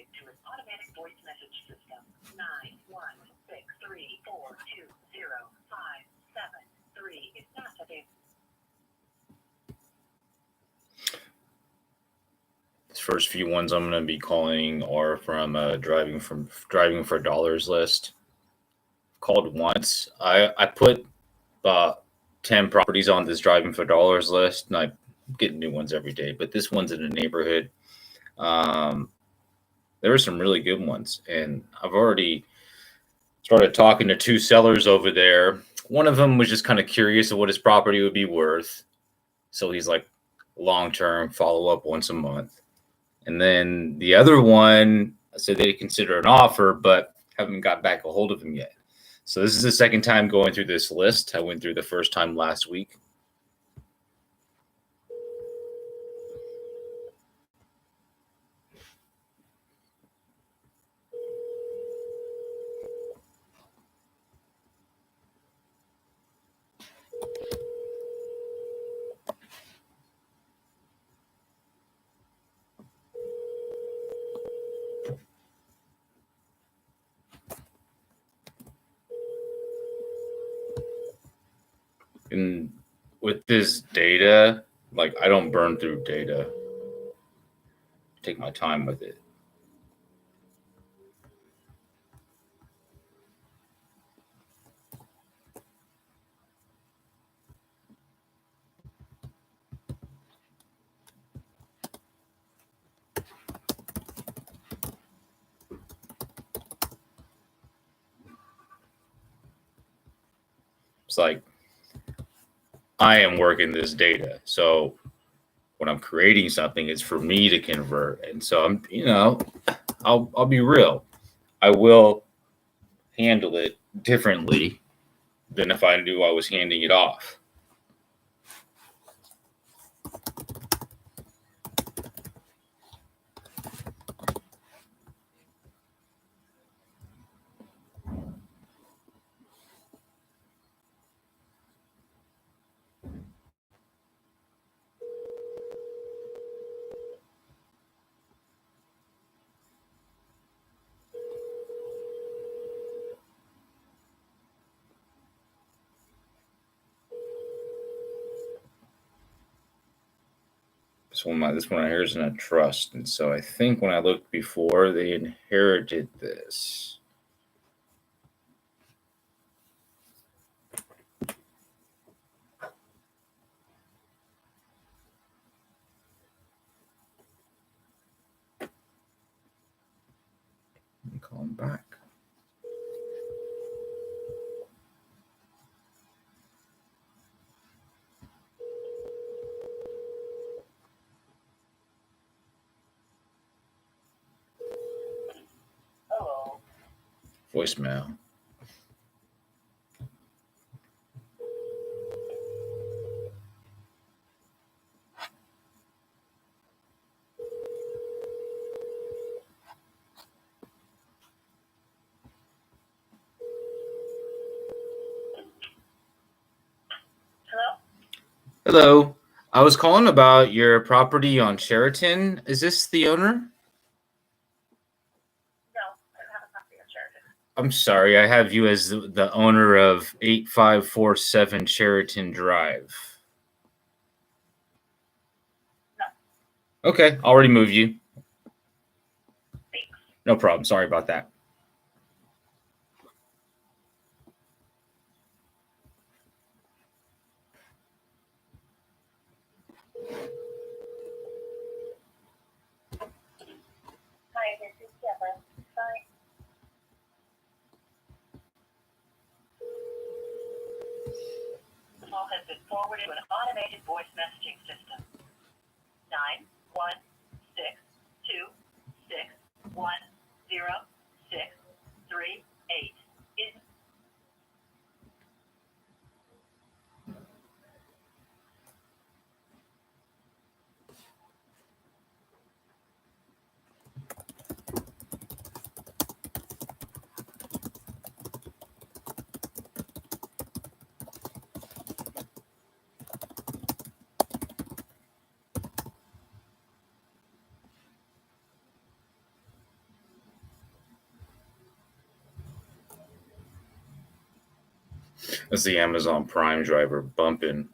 to an automatic voice message system. 916342057 is not available. These first few ones I'm going to be calling are from driving for dollars list. Called once. I put 10 properties on this driving for dollars list, and I get new ones every day. But this one's in a neighborhood. There were some really good ones, and I've already started talking to two sellers over there. One of them was just kind of curious of what his property would be worth, so he's like, long-term follow-up once a month. And then the other one said they consider an offer, but haven't got back a hold of him yet. So this is the second time going through this list. I went through the first time last week. And with this data, like, I don't burn through data. Take my time with it. It's like, I am working this data. So when I'm creating something, it's for me to convert. And so I'll be real. I will handle it differently than if I knew I was handing it off. This one right here is in a trust. And so I think when I looked before, they inherited this. I'm calling back. Hello. Voicemail. Hello. I was calling about your property on Sheraton. Is this the owner? No, I don't have a property on Sheraton. I'm sorry. I have you as the owner of 8547 Sheraton Drive. No. Okay. I'll remove you. Thanks. No problem. Sorry about that. Hi, this is Deborah. Bye. The call has been forwarded to an automated voice messaging system. 91626100638 is That's the Amazon Prime driver bumping.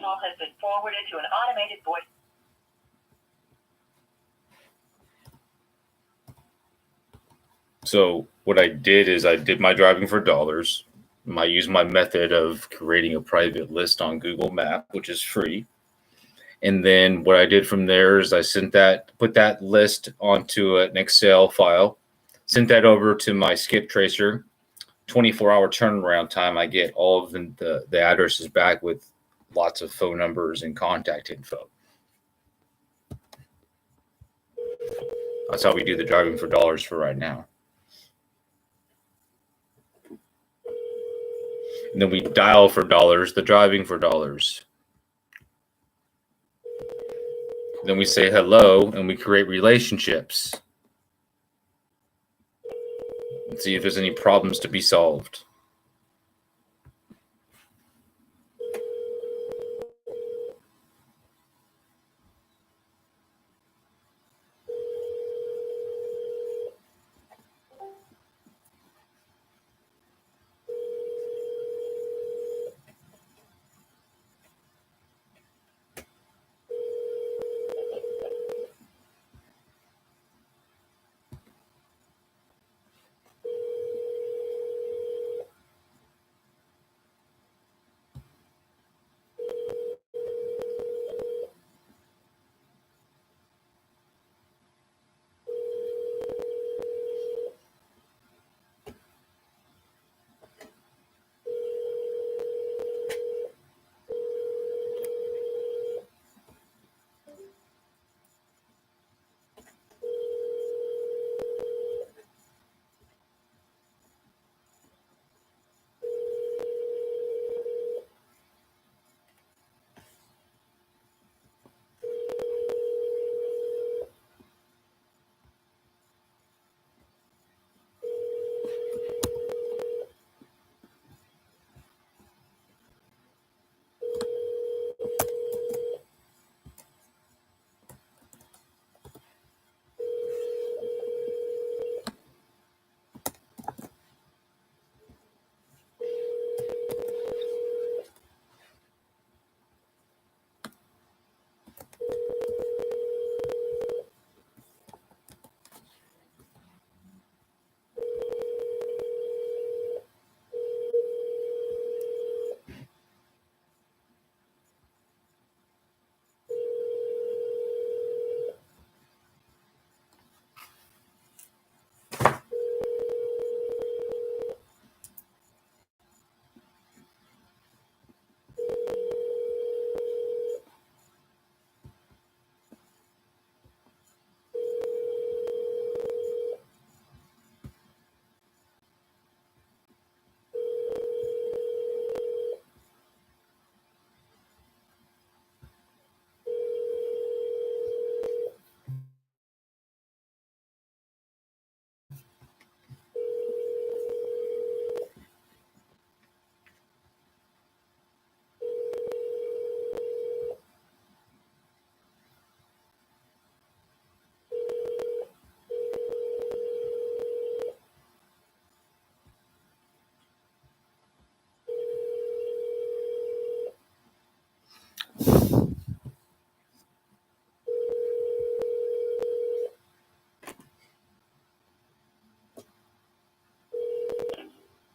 Call has been forwarded to an automated voice. So what I did is I did my driving for dollars. I used my method of creating a private list on Google Map, which is free. And then what I did from there is I put that list onto an Excel file, sent that over to my skip tracer. 24-hour turnaround time. I get all of the addresses back with lots of phone numbers and contact info. That's how we do the driving for dollars for right now. And then we dial for dollars, the driving for dollars. Then we say hello and we create relationships and see if there's any problems to be solved.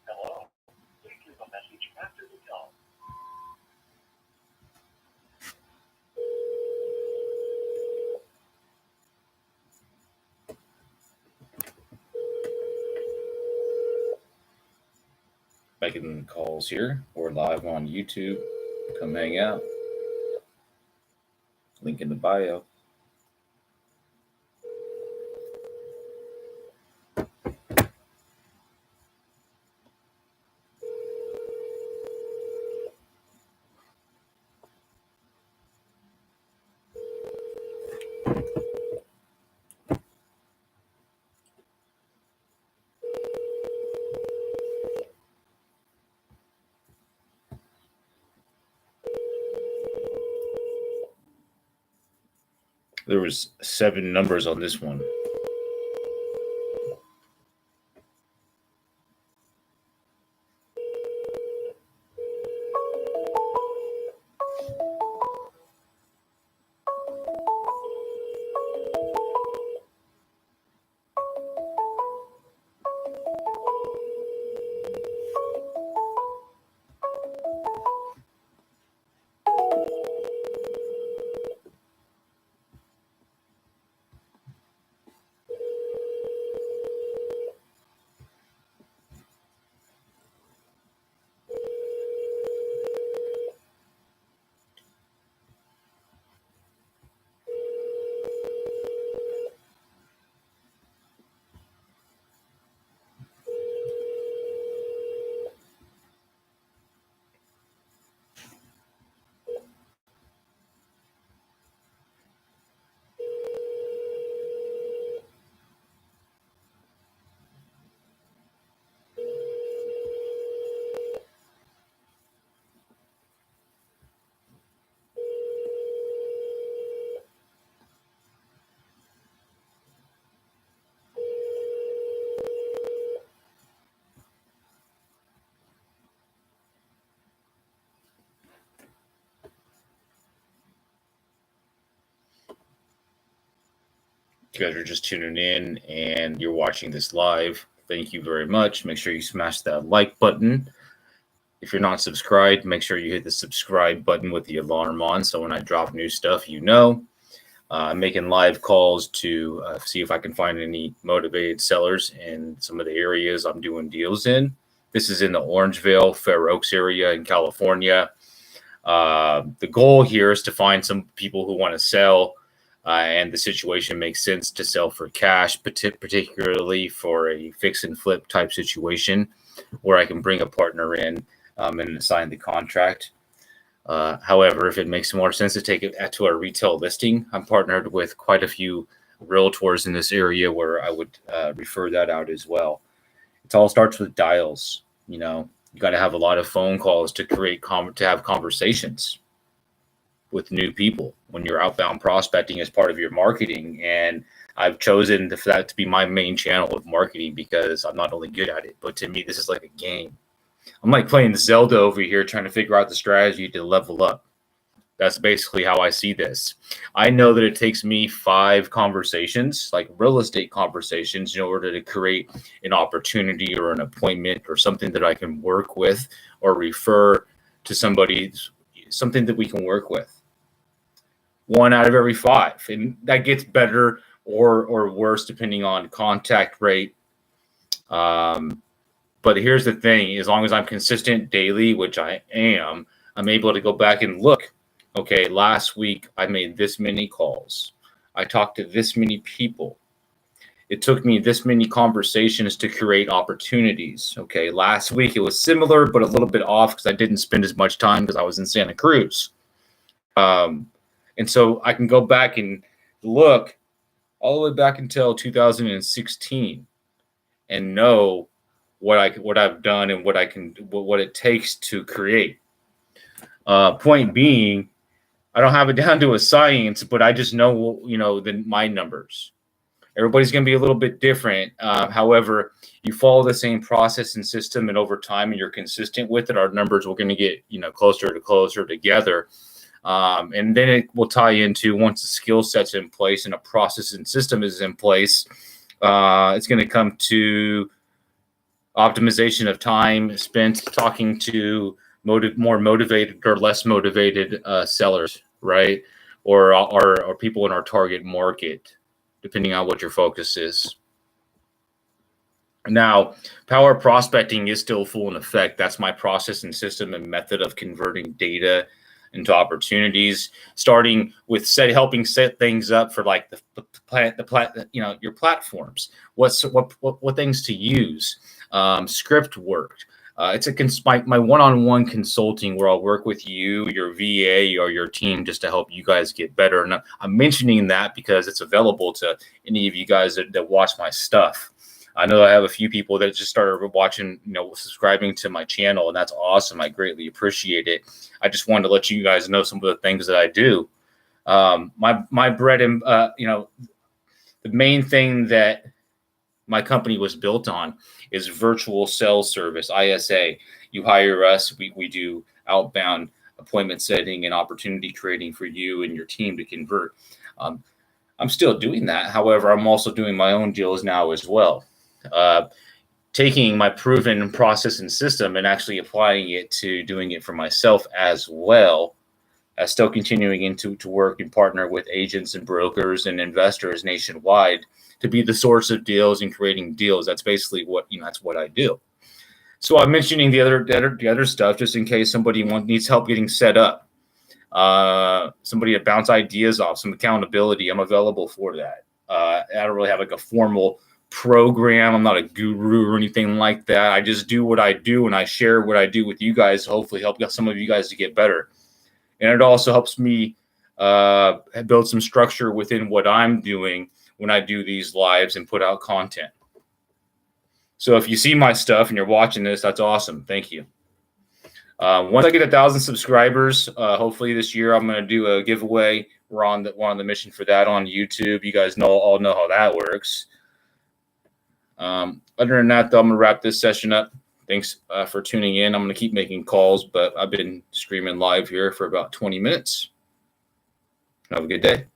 Hello. Please leave a message after the tone. Making calls here. We're live on YouTube. Come hang out. Link in the bio. There was 7 numbers on this one. If you guys are just tuning in and you're watching this live, thank you very much. Make sure you smash that like button. If you're not subscribed, make sure you hit the subscribe button with the alarm on, so when I drop new stuff, you know. I'm making live calls to see if I can find any motivated sellers in some of the areas I'm doing deals in. This is in the Orangevale, Fair Oaks area in California. The goal here is to find some people who want to sell, and the situation makes sense to sell for cash, particularly for a fix and flip type situation where I can bring a partner in and assign the contract. However, if it makes more sense to take it to a retail listing, I'm partnered with quite a few realtors in this area where I would refer that out as well. It all starts with dials. You know, you got to have a lot of phone calls to create to have conversations with new people when you're outbound prospecting as part of your marketing. And I've chosen for that to be my main channel of marketing because I'm not only good at it, but to me, this is like a game. I'm like playing Zelda over here, trying to figure out the strategy to level up. That's basically how I see this. I know that it takes me 5 conversations, like real estate conversations, in order to create an opportunity or an appointment or something that I can work with or refer to somebody, something that we can work with. 1 out of every 5. And that gets better or worse depending on contact rate. But here's the thing, as long as I'm consistent daily, which I am, I'm able to go back and look. Okay, last week I made this many calls. I talked to this many people. It took me this many conversations to create opportunities. Okay, last week it was similar, but a little bit off because I didn't spend as much time because I was in Santa Cruz. And so I can go back and look all the way back until 2016 and know what I've done and what it takes to create. Point being, I don't have it down to a science, but I just know, my numbers. Everybody's going to be a little bit different. However, you follow the same process and system, and over time, and you're consistent with it, our numbers are going to get, closer together. And then it will tie into, once the skill set's in place and a process and system is in place, it's going to come to optimization of time spent talking to more motivated or less motivated sellers, right? Or people in our target market, depending on what your focus is. Now, power prospecting is still full in effect. That's my process and system and method of converting data into opportunities, starting with helping set things up for like your platforms. What things to use, script work. It's my one-on-one consulting where I'll work with you, your VA, or your team just to help you guys get better. And I'm mentioning that because it's available to any of you guys that watch my stuff. I know I have a few people that just started watching, subscribing to my channel, and that's awesome. I greatly appreciate it. I just wanted to let you guys know some of the things that I do. My bread and the main thing that my company was built on is virtual sales service, ISA. You hire us, we do outbound appointment setting and opportunity creating for you and your team to convert. I'm still doing that. However, I'm also doing my own deals now as well. Taking my proven process and system and actually applying it to doing it for myself as well, as still continuing to work and partner with agents and brokers and investors nationwide to be the source of deals and creating deals. That's basically what, that's what I do. So I'm mentioning the other stuff just in case somebody needs help getting set up. Somebody to bounce ideas off, some accountability. I'm available for that. I don't really have like a formal program. I'm not a guru or anything like that. I just do what I do and I share what I do with you guys. Hopefully help some of you guys to get better. And it also helps me build some structure within what I'm doing when I do these lives and put out content. So if you see my stuff and you're watching this, that's awesome. Thank you. Once I get 1,000 subscribers, hopefully this year, I'm going to do a giveaway. We're on the mission for that on YouTube. You guys all know how that works. Other than that, though, I'm going to wrap this session up. Thanks for tuning in. I'm going to keep making calls, but I've been streaming live here for about 20 minutes. Have a good day.